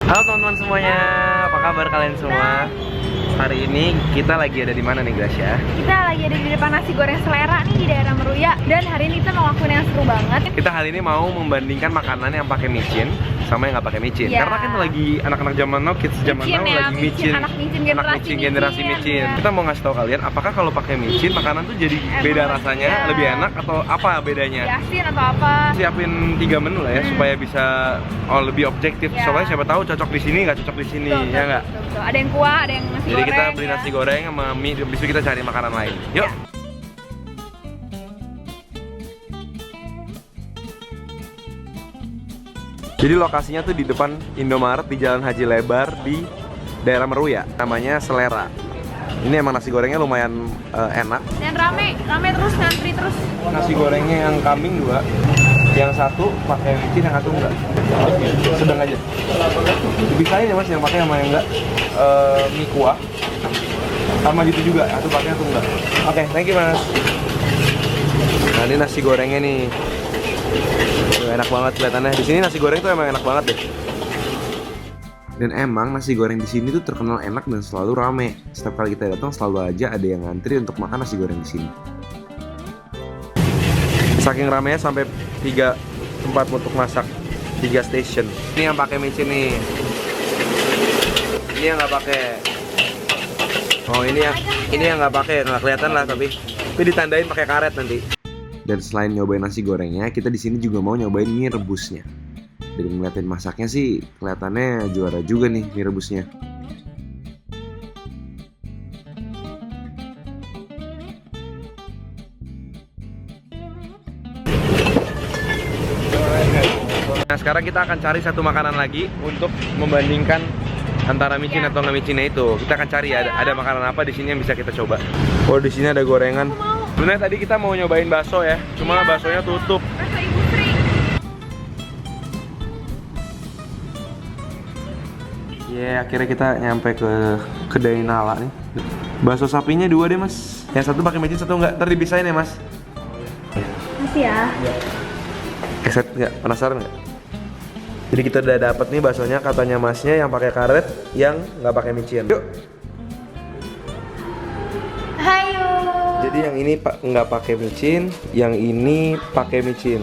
Halo teman-teman semuanya, apa kabar kalian semua? Hari ini kita lagi ada di mana nih Gracia? Kita lagi ada di depan nasi goreng Selera nih di daerah Meruya. Dan hari ini kita mau ngelakuin yang seru banget. Kita hari ini mau membandingkan makanan yang pakai micin sama yang nggak pakai micin. Ya. Karena kan lagi anak-anak zaman now, kids zaman now Ya, lagi micin, anak micin, generasi micin. Kita mau ngasih tahu kalian, apakah kalau pakai micin makanan tuh jadi beda rasanya, ya. lebih enak atau apa bedanya? Asin atau apa? Siapin 3 menu lah ya supaya bisa lebih objektif. Ya. Soalnya siapa tahu cocok di sini nggak cocok di sini, ya nggak? Betul. Ada yang kuah, ada yang nasi Jadi goreng. kita beli ya. nasi goreng sama mie, habis itu kita cari makanan lain. Yuk. Ya. Jadi lokasinya tuh di depan Indomaret di Jalan Haji Lebar di daerah Meruya. Namanya Selera. Ini emang nasi gorengnya lumayan enak. Dan rame terus, ngantri terus. Nasi gorengnya yang kambing 2, yang satu pakai micin, yang satu enggak. Sedang aja. Dipisahin ya mas, yang pakai sama yang enggak. Mie kuah sama gitu juga, satu pakai satu enggak. Oke, thank you mas. Nah ini nasi gorengnya nih. Enak banget kelihatannya. Di sini nasi goreng tuh emang enak banget deh. Dan emang nasi goreng di sini tuh terkenal enak dan selalu rame. Setiap kali kita datang selalu aja ada yang ngantri untuk makan nasi goreng di sini. Saking ramenya sampai 3 tempat untuk masak, 3 station. Ini yang pakai micin nih. Ini yang nggak pakai. Oh ini yang nggak pakai, nggak kelihatan lah tapi ditandain pakai karet nanti. Dan selain nyobain nasi gorengnya, kita di sini juga mau nyobain mie rebusnya. Dari ngeliatin masaknya sih, kelihatannya juara juga nih mie rebusnya. Nah sekarang kita akan cari satu makanan lagi untuk membandingkan antara micin atau nggak micinnya itu. Kita akan cari ada makanan apa di sini yang bisa kita coba. Oh di sini ada gorengan. Sebenarnya tadi kita mau nyobain bakso ya, cuma baksonya tutup. Bakso Ibu Sri. Akhirnya kita nyampe ke kedai Nala nih. Bakso sapinya 2 deh mas. Yang satu pakai micin, satu enggak. Ntar dipisahin ya mas. Masih ya. Keset nggak? Penasaran nggak? Jadi kita udah dapet nih baksonya, katanya masnya yang pakai karet, yang nggak pakai micin. Yuk. Hayo. Jadi yang ini nggak pakai micin, yang ini pakai micin.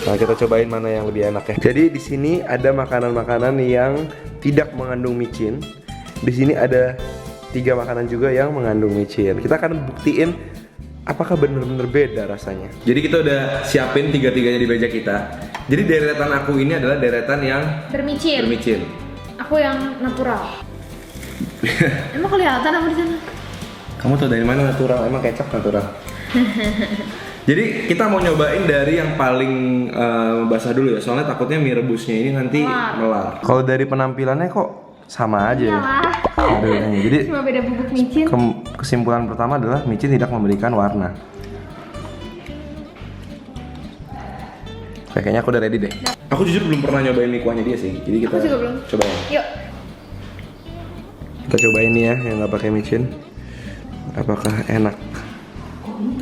Nah kita cobain mana yang lebih enak ya. Jadi di sini ada makanan-makanan yang tidak mengandung micin. Di sini ada 3 makanan juga yang mengandung micin. Kita akan buktiin apakah benar-benar beda rasanya. Jadi kita udah siapin 3-3-nya di meja kita. Jadi deretan aku ini adalah deretan yang bermicin. Aku yang natural. Emang kelihatan apa di sana? Kamu tau dari mana natural? Emang kecap natural. Jadi kita mau nyobain dari yang paling basah dulu ya. Soalnya takutnya mie rebusnya ini nanti melar. Kalau dari penampilannya kok sama aja ya. Jadi Cuma beda bubuk micin. kesimpulan pertama adalah micin tidak memberikan warna. Kayaknya aku udah ready deh. Aku jujur belum pernah nyobain mie kuahnya dia sih. Jadi kita Aku juga belum. cobain. Yuk. Kita cobain nih ya yang nggak pakai micin. Apakah enak?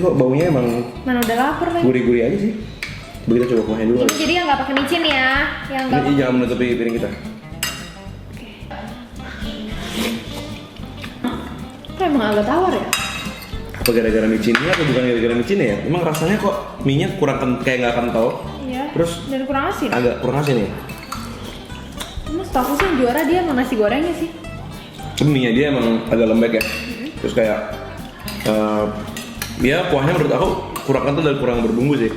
Kok baunya emang Mana udah lapar lagi. gurih-gurih aja sih. Coba kita coba kuahnya dulu. Ini jadi yang nggak pakai micin ya. Yang nggak. Ini jangan menutupi piring kita. Kok emang agak tawar ya? Apa gara-gara micinnya atau bukan gara-gara micinnya ya? Emang rasanya kok mie-nya kurang kayak nggak kental. Iya. Terus dan kurang asin. agak kurang asin ya? Mas setahu sih yang juara dia emang nasi gorengnya sih. Mie-nya dia emang agak lembek ya. Terus kayak ya kuahnya menurut aku kurang kental dan kurang berbumbu sih.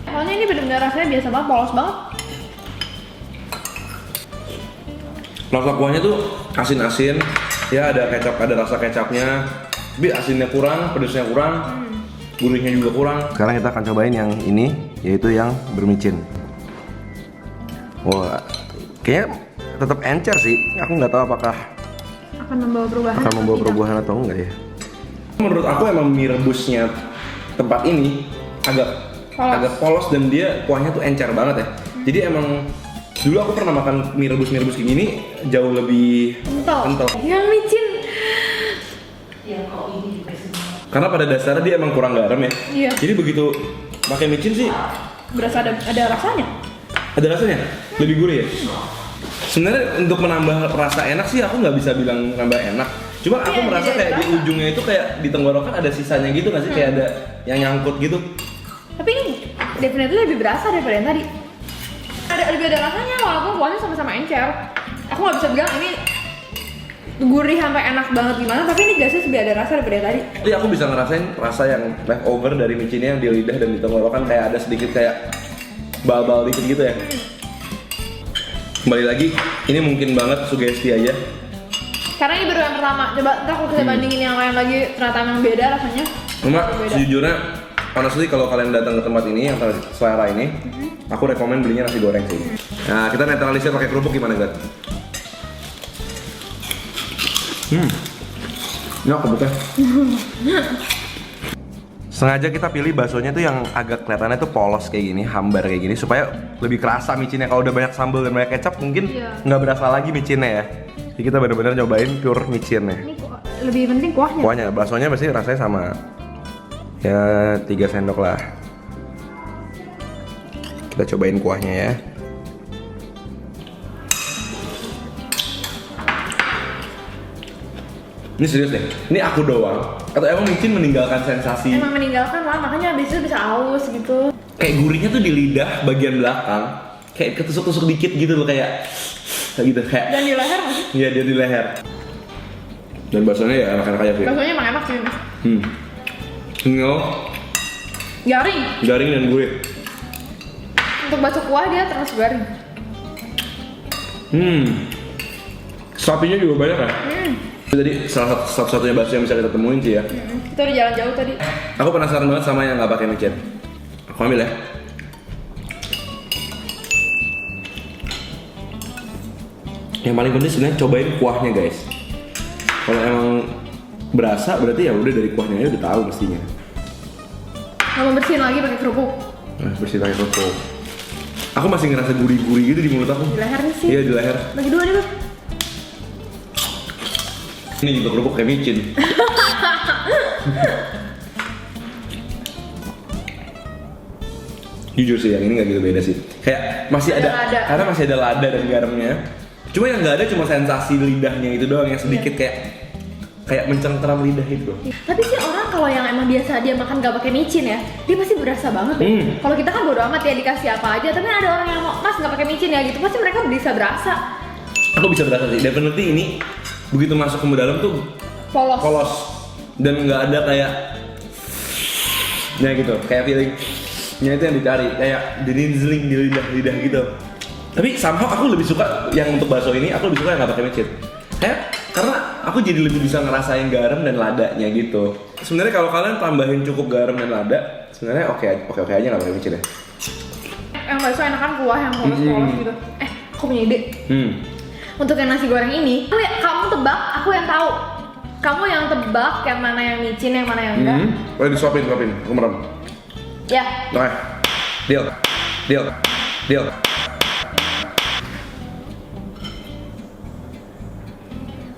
Soalnya ini benar-benar rasanya biasa banget, polos banget. Rasa kuahnya tuh asin-asin. Ya ada kecap, ada rasa kecapnya. Tapi asinnya kurang, pedasnya kurang, gurihnya juga kurang. Sekarang kita akan cobain yang ini, yaitu yang bermicin. Wah, kayaknya tetap encer sih. Aku nggak tahu apakah Akan membawa perubahan. akan membawa perubahan atau enggak ya. Menurut aku emang mie rebusnya tempat ini agak polos dan dia kuahnya tuh encer banget ya. Jadi emang dulu aku pernah makan mie rebus kayak gini jauh lebih kental. Yang micin. Karena pada dasarnya dia emang kurang garam ya. Iya. Jadi begitu pakai micin sih Berasa ada rasanya. Ada rasanya? Lebih gurih ya? Sebenarnya untuk menambah rasa enak sih aku nggak bisa bilang nambah enak. Cuma aku Iya, merasa jadi kayak ada di rasa. ujungnya itu kayak di tenggorokan ada sisanya gitu nggak sih? Kayak ada yang nyangkut gitu. Tapi ini definitely lebih berasa daripada yang tadi. Ada lebih ada rasanya walaupun kuahnya sama-sama encer. Aku nggak bisa bilang ini gurih sampai enak banget gimana, tapi ini jelasnya lebih ada rasa daripada yang tadi. Jadi aku bisa ngerasain rasa yang leftover dari micinnya yang di lidah dan di tenggorokan kayak ada sedikit kayak bal-bal dikit gitu ya. Kembali lagi, ini mungkin banget sugesti aja. Karena ini baru yang pertama. Coba ntar kalau kita bandingin yang lain lagi ternyata emang beda rasanya. Cuma Beda. sejujurnya, honestly kalau kalian datang ke tempat ini yang selera ini, aku rekomen belinya nasi goreng sih. Nah, kita netralisir pakai kerupuk gimana, Gat? Ini kerupuknya. Sengaja kita pilih baksonya tuh yang agak kelihatannya tuh polos kayak gini, hambar kayak gini supaya lebih kerasa micinnya. Kalau udah banyak sambal dan banyak kecap mungkin Iya. nggak berasa lagi micinnya ya. Jadi kita benar-benar nyobain pure micinnya. Ini lebih penting kuahnya. Kuahnya, baksonya pasti rasanya sama. Ya 3 sendok lah. Kita cobain kuahnya ya. Ini serius deh, ini aku doang. Atau emang micin meninggalkan sensasi Emang meninggalkan lah, makanya abis itu bisa aus gitu. kayak gurihnya tuh di lidah bagian belakang, kayak ketusuk-tusuk dikit gitu loh, kayak gitu kayak. Dan di leher masih. Iya, dia di leher. Dan baksonya ya enak-enak aja sih. Baksonya emang enak sih. Kenyal, Garing. garing dan gurih. Untuk bakso kuah dia termasuk garing. Sapinya juga banyak ya. Jadi salah satu-satunya bakso yang bisa kita temuin sih ya. Kita udah jalan jauh tadi. Aku penasaran banget sama yang nggak pakai micin. Aku ambil ya. Yang paling penting sebenarnya cobain kuahnya guys. Kalau emang berasa berarti ya udah dari kuahnya aja udah tahu mestinya. Nggak mau bersihin lagi pakai kerupuk. Nah, bersih pakai kerupuk. Aku masih ngerasa gurih-gurih gitu di mulut aku. Di lehernya sih. Iya di leher. Bagi dua deh, Bang. Ini juga kerupuk kayak micin. Jujur sih yang ini nggak gitu beda sih. Kayak masih ada, Ada lada. karena masih ada lada dan garamnya. Cuma yang nggak ada cuma sensasi lidahnya itu doang yang sedikit kayak mencengkeram lidah itu. Tapi sih orang kalau yang emang biasa dia makan gak pakai micin ya, dia pasti berasa banget. Kalau kita kan bodo amat ya dikasih apa aja, tapi ada orang yang mau mas nggak pakai micin ya gitu, pasti mereka bisa berasa. Aku bisa berasa sih. Definitely ini begitu masuk ke dalam tuh Polos. dan nggak ada kayak gitu, kayak feelingnya itu yang dicari, kayak dirizzling di lidah gitu. Tapi somehow aku lebih suka yang untuk bakso ini, aku lebih suka yang nggak pakai micin. Karena aku jadi lebih bisa ngerasain garam dan ladanya gitu. Sebenarnya kalau kalian tambahin cukup garam dan lada, sebenarnya oke aja nggak pakai micin ya. Yang bakso enakan kuah yang polos gitu. Aku punya ide. Untuk yang nasi goreng ini, kamu tebak, aku yang tahu. Kamu yang tebak yang mana yang micin, yang mana yang enggak. Boleh disuapin, aku merem. Ya, Oke, deal.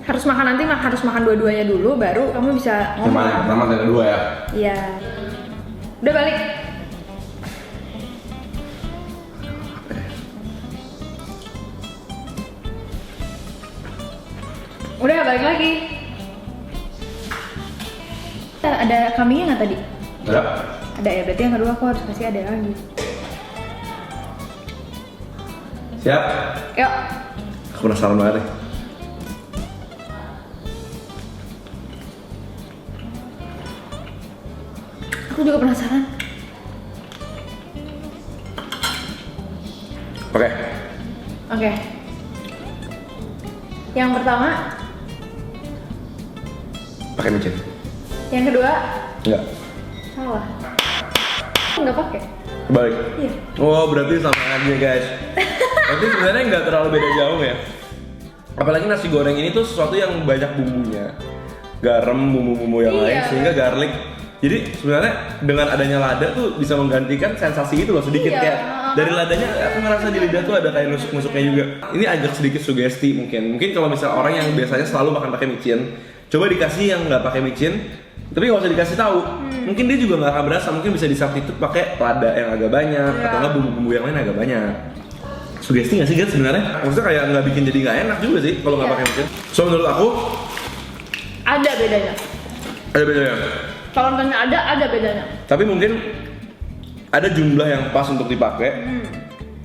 harus makan nanti harus makan dua-duanya dulu, baru kamu bisa Yang mana? ngomong. Pertama dan kedua ya. Iya. Udah balik. Udah balik lagi. Ada kambingnya nggak tadi? Ada. Ada ya, berarti yang kedua aku harus kasih ada lagi. Siap. Yuk. Aku penasaran banget deh. Aku juga penasaran. Oke. Oke. Yang pertama, Pakai micin. yang kedua Enggak. salah. Nggak pakai. Kebalik. Iya. Oh, berarti sama aja guys. Berarti sebenarnya nggak terlalu beda jauh ya. Apalagi nasi goreng ini tuh sesuatu yang banyak bumbunya. Garam, bumbu-bumbu yang lain, Iya. sehingga garlic. Jadi sebenarnya dengan adanya lada tuh bisa menggantikan sensasi itu loh sedikit Iya. kayak dari ladanya aku ngerasa di lidah tuh ada kayak nusuk-nusuknya juga. Ini agak sedikit sugesti mungkin. Mungkin kalau misalnya orang yang biasanya selalu makan pakai micin, coba dikasih yang nggak pakai micin, tapi nggak usah dikasih tahu. Mungkin dia juga nggak akan berasa. Mungkin bisa disubstitute pakai lada yang agak banyak Iya. atau nggak bumbu-bumbu yang lain agak banyak. Sugesti nggak sih guys sebenarnya? Maksudnya kayak nggak bikin jadi nggak enak juga sih kalau nggak Iya. pakai micin. So menurut aku Ada bedanya. ada bedanya. Kalau misalnya ada bedanya. Tapi mungkin ada jumlah yang pas untuk dipakai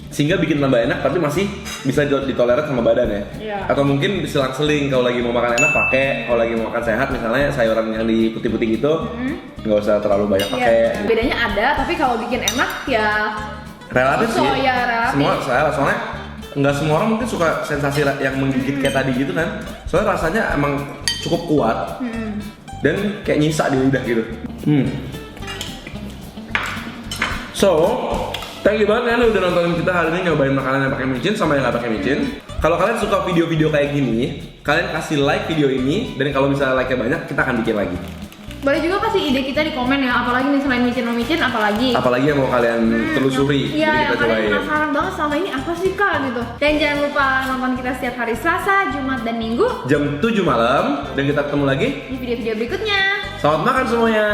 sehingga bikin tambah enak tapi masih bisa ditoleran sama badan ya. Iya. Atau mungkin selang-seling kalau lagi mau makan enak pakai, kalau lagi mau makan sehat misalnya sayuran yang di putih-putih gitu nggak usah terlalu banyak pakai. Iya. Bedanya ada, tapi kalau bikin enak ya Relatif sih. ya relatif. Soalnya nggak semua orang mungkin suka sensasi yang menggigit kayak tadi gitu kan. Soalnya rasanya emang cukup kuat dan kayak nyisa di lidah gitu. So, thank you banget kalian udah nontonin kita hari ini nyobain makanan yang pakai micin sama yang nggak pakai micin. Kalau kalian suka video-video kayak gini, kalian kasih like video ini dan kalau misalnya like-nya banyak, kita akan bikin lagi. Boleh juga kasih ide kita di komen ya, apalagi nih selain micin apalagi. Apalagi yang mau kalian telusuri, Iya, jadi yang kita kalian cobain. penasaran banget sama ini apa sih kak gitu. Dan jangan lupa nonton kita setiap hari Selasa, Jumat, dan Minggu Jam 7 malam dan kita ketemu lagi. di video-video berikutnya. Selamat makan semuanya.